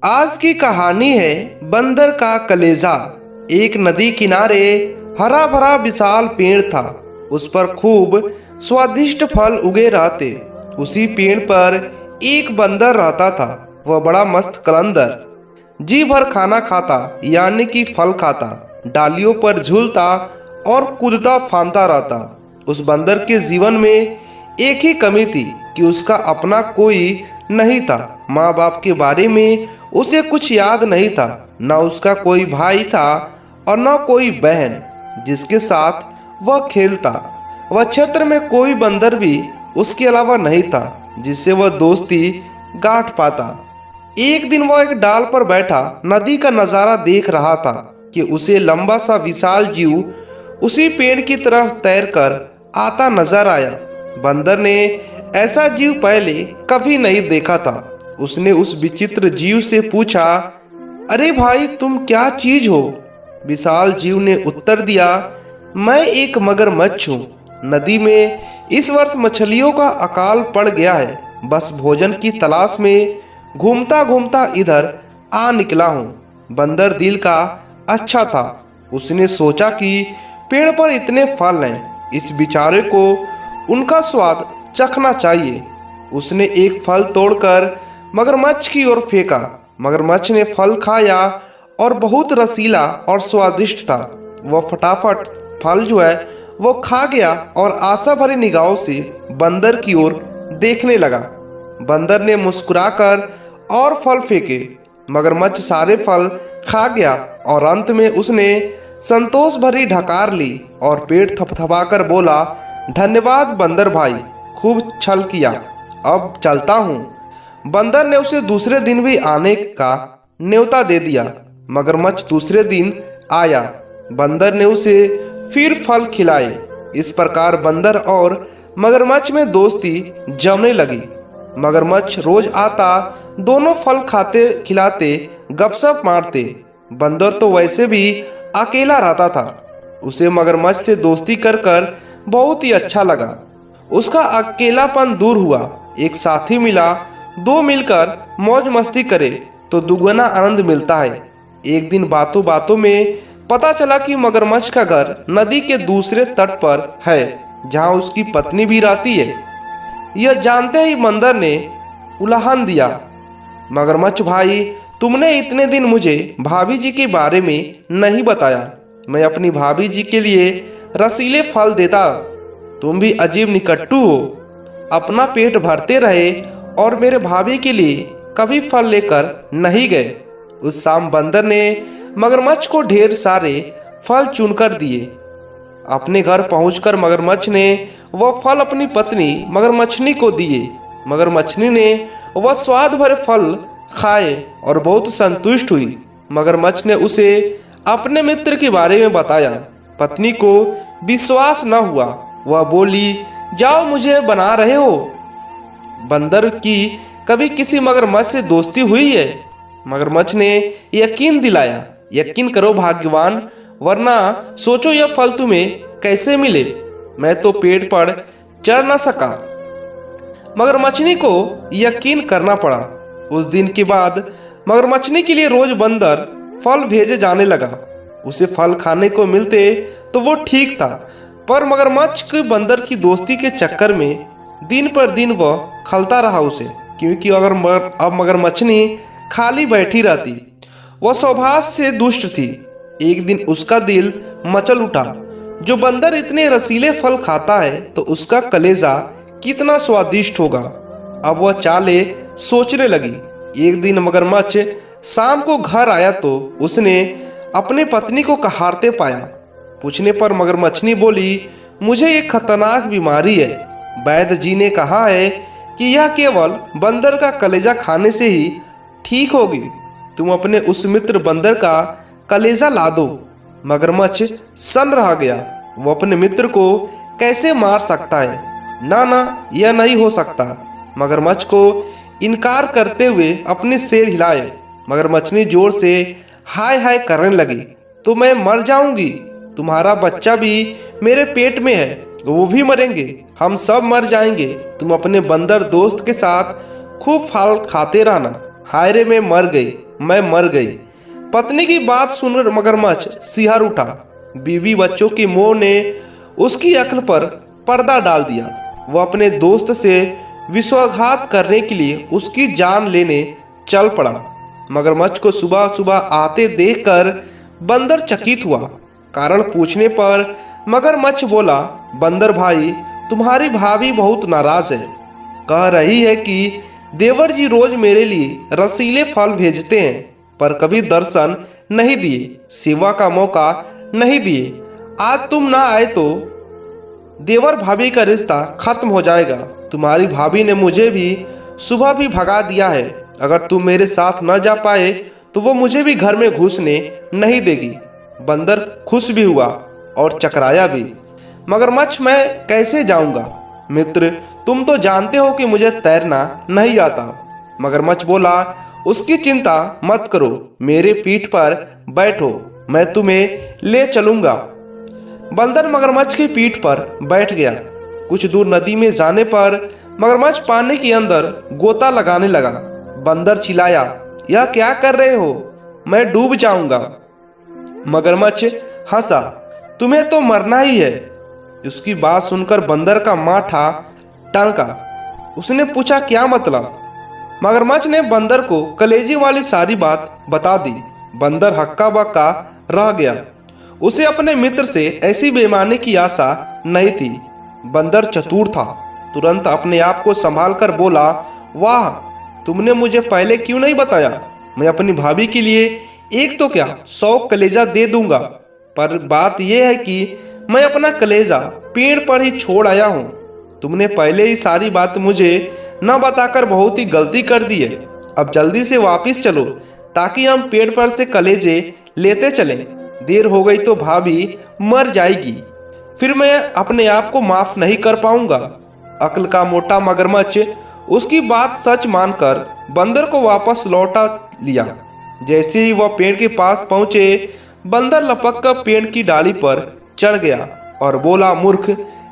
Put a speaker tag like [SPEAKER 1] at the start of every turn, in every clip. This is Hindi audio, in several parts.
[SPEAKER 1] आज की कहानी है बंदर का कलेजा। एक नदी किनारे हरा भरा विशाल पेड़ था। उस पर खूब स्वादिष्ट फल उगे रहते। उसी पेड़ पर एक बंदर रहता था। वह बड़ा मस्त कलंदर, जी भर खाना खाता, यानी कि फल खाता, डालियों पर झूलता और कूदता फांदता रहता। उस बंदर के जीवन में एक ही कमी थी कि उसका अपना कोई नहीं था। माँ बाप के बारे में उसे कुछ याद नहीं था। न उसका कोई भाई था और न कोई बहन जिसके साथ वह खेलता। वह क्षेत्र में कोई बंदर भी उसके अलावा नहीं था जिससे वह दोस्ती गांठ पाता। एक दिन वह एक डाल पर बैठा नदी का नज़ारा देख रहा था कि उसे लंबा सा विशाल जीव उसी पेड़ की तरफ तैरकर आता नजर आया। बंदर ने ऐसा जीव पहले कभी नहीं देखा था। उसने उस विचित्र जीव से पूछा, अरे भाई, तुम क्या चीज हो? विशाल जीव ने उत्तर दिया, मैं एक मगरमच्छ हूँ। नदी में इस वर्ष मछलियों का अकाल पड़ गया है। बस भोजन की तलाश में घूमता घूमता इधर आ निकला हूँ। बंदर दिल का अच्छा था। उसने सोचा कि पेड़ पर इतने फल हैं, इस बेचारे को उनका स्वाद चखना चाहिए। उसने एक फल तोड़कर मगरमच्छ की ओर फेंका। मगरमच्छ ने फल खाया और बहुत रसीला और स्वादिष्ट था। वह फटाफट फल वो खा गया और आशा भरी निगाहों से बंदर की ओर देखने लगा। बंदर ने मुस्कुराकर और फल फेंके। मगरमच्छ सारे फल खा गया और अंत में उसने संतोष भरी ढकार ली और पेट थपथपाकर बोला, धन्यवाद बंदर भाई, खूब छल किया, अब चलता हूँ। बंदर ने उसे दूसरे दिन भी आने का न्योता दे दिया। मगरमच्छ दूसरे दिन आया। बंदर ने उसे फिर फल खिलाए। इस प्रकार बंदर और मगरमच्छ में दोस्ती जमने लगी। मगरमच्छ रोज आता, दोनों फल खाते खिलाते गपशप मारते। बंदर तो वैसे भी अकेला रहता था। उसे मगरमच्छ से दोस्ती कर कर बहुत ही अच्छा लगा। उसका अकेलापन दूर हुआ। एक साथी मिला, दो मिलकर मौज मस्ती करे तो दुगना आनंद मिलता है। एक दिन बातों बातों में पता चला कि मगरमच्छ का घर नदी के दूसरे तट पर है, जहां उसकी पत्नी भी रहती है। यह जानते ही बंदर ने उल्हान दिया, मगरमच्छ भाई, तुमने इतने दिन मुझे भाभी जी के बारे में नहीं बताया। मैं अपनी भाभी जी के लिए रसीले फल देता। तुम भी अजीब निकट्टू हो। अपना पेट भरते रहे और मेरे भाभी के लिए कभी फल लेकर नहीं गए। उस शाम बंदर ने मगरमच्छ को ढेर सारे फल चुनकर दिए। अपने घर पहुंचकर मगरमच्छ ने वह फल अपनी पत्नी मगरमच्छनी को दिए। मगरमच्छनी ने वह स्वाद भरे फल खाए और बहुत संतुष्ट हुई। मगरमच्छ ने उसे अपने मित्र के बारे में बताया। पत्नी को विश्वास न हुआ। वह बोली, जाओ, मुझे बना रहे हो। बंदर की कभी किसी मगरमच्छ से दोस्ती हुई है? मगरमच्छ ने यकीन दिलाया, यकीन करो भाग्यवान, वरना सोचो यह फल तुम्हें कैसे मिले। मैं तो पेड़ पर चढ़ न सका। मगरमच्छनी को यकीन करना पड़ा। उस दिन के बाद मगरमच्छनी के लिए रोज बंदर फल भेजे जाने लगा। उसे फल खाने को मिलते तो वो ठीक था, पर मगरमच्छ के बंदर की दोस्ती के चक्कर में दिन पर दिन वह खलता रहा उसे, क्योंकि अब मगरमच्छनी खाली बैठी रहती। वह स्वभाव से दुष्ट थी। एक दिन उसका दिल मचल उठा, जो बंदर इतने रसीले फल खाता है तो उसका कलेजा कितना स्वादिष्ट होगा। अब वह चाले सोचने लगी। एक दिन मगरमच्छ शाम को घर आया तो उसने अपनी पत्नी को कहारते पाया। पूछने पर मगरमच्छनी बोली, मुझे एक खतरनाक बीमारी है। वैद्य जी ने कहा है कि यह केवल बंदर का कलेजा खाने से ही ठीक होगी। तुम अपने उस मित्र बंदर का कलेजा ला दो। मगरमच्छ सन रह गया। वो अपने मित्र को कैसे मार सकता है? ना ना, यह नहीं हो सकता। मगरमच्छ को इनकार करते हुए अपने सिर हिलाए। मगरमच्छनी जोर से हाय हाय करने लगी, तो मैं मर जाऊंगी। तुम्हारा बच्चा भी मेरे पेट में है, वो भी मरेंगे, हम सब मर जाएंगे। तुम अपने बंदर दोस्त के साथ खूब फल खाते रहना। हाय रे, मैं मर गई। मैं मर गई। पत्नी की बात सुनकर मगरमच्छ सिहर उठा। बीवी बच्चों के मोह ने उसकी अक्ल पर पर्दा डाल दिया। वह अपने दोस्त से विश्वासघात करने के लिए उसकी जान लेने चल पड़ा। मगरमच्छ को सुबह सुबह आते देखकर बंदर चकित हुआ। कारण पूछने पर मगरमच्छ बोला, बंदर भाई, तुम्हारी भाभी बहुत नाराज है। कह रही है कि देवर जी रोज मेरे लिए रसीले फल भेजते हैं, पर कभी दर्शन नहीं दिए, सेवा का मौका नहीं दिए। आज तुम ना आए तो देवर भाभी का रिश्ता खत्म हो जाएगा। तुम्हारी भाभी ने मुझे भी सुबह भी भगा दिया है। अगर तुम मेरे साथ न जा पाए तो वो मुझे भी घर में घुसने नहीं देगी। बंदर खुश भी हुआ और चकराया भी। मगरमच्छ, मैं कैसे जाऊंगा? मित्र, तुम तो जानते हो कि मुझे तैरना नहीं आता। मगरमच्छ बोला, उसकी चिंता मत करो, मेरे पीठ पर बैठो, मैं तुम्हें ले चलूंगा। बंदर मगरमच्छ की पीठ पर बैठ गया। कुछ दूर नदी में जाने पर मगरमच्छ पानी के अंदर गोता लगाने लगा। बंदर चिल्लाया, यह क्या कर रहे हो? मैं डूब जाऊंगा। मगरमच्छ हंसा, तुम्हें तो मरना ही है। उसकी बात सुनकर बंदर का माथा टनका। उसने पूछा, क्या मतलब? मगरमच्छ ने बंदर को कलेजी वाली सारी बात बता दी। बंदर हक्का बक्का रह गया। उसे अपने मित्र से ऐसी बेईमानी की आशा नहीं थी। बंदर चतुर था। तुरंत अपने आप को संभाल कर बोला, वाह, तुमने मुझे पहले क्यों नहीं बताया? मैं अपनी भाभी के लिए एक तो क्या 100 कलेजा दे दूंगा। पर बात यह है कि मैं अपना कलेजा पेड़ पर ही छोड़ आया हूँ। तुमने पहले ही सारी बात मुझे न बताकर बहुत ही गलती कर दी है। अब जल्दी से वापस चलो ताकि हम पेड़ पर से कलेजे लेते चलें। देर हो गई तो भाभी मर जाएगी, फिर मैं अपने आप को माफ नहीं कर पाऊंगा। अक्ल का मोटा मगरमच्छ उसकी बात सच मानकर बंदर को वापस लौटा लिया। जैसे ही वह पेड़ के पास पहुंचे, बंदर लपक कर पेड़ की डाली पर चढ़ गया और बोला, मूर्ख,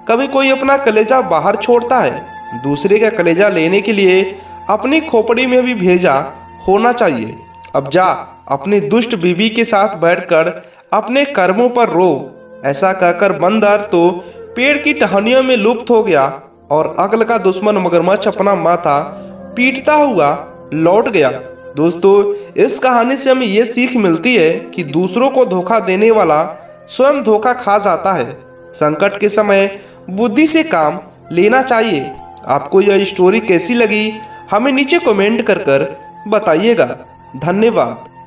[SPEAKER 1] कभी कोई अपना कलेजा बाहर छोड़ता है? दूसरे का कलेजा लेने के लिए अपनी खोपड़ी में भी भेजा होना चाहिए। अब जा अपनी दुष्ट बीवी के साथ बैठकर अपने कर्मों पर रो। ऐसा कहकर बंदर तो पेड़ की टहनियों में लुप्त हो गया और अक्ल का दुश्मन मगरमच्छ अपना माथा पीटता हुआ लौट गया। दोस्तों, इस कहानी से हमें ये सीख मिलती है कि दूसरों को धोखा देने वाला स्वयं धोखा खा जाता है। संकट के समय बुद्धि से काम लेना चाहिए। आपको यह स्टोरी कैसी लगी हमें नीचे कमेंट कर बताइएगा। धन्यवाद।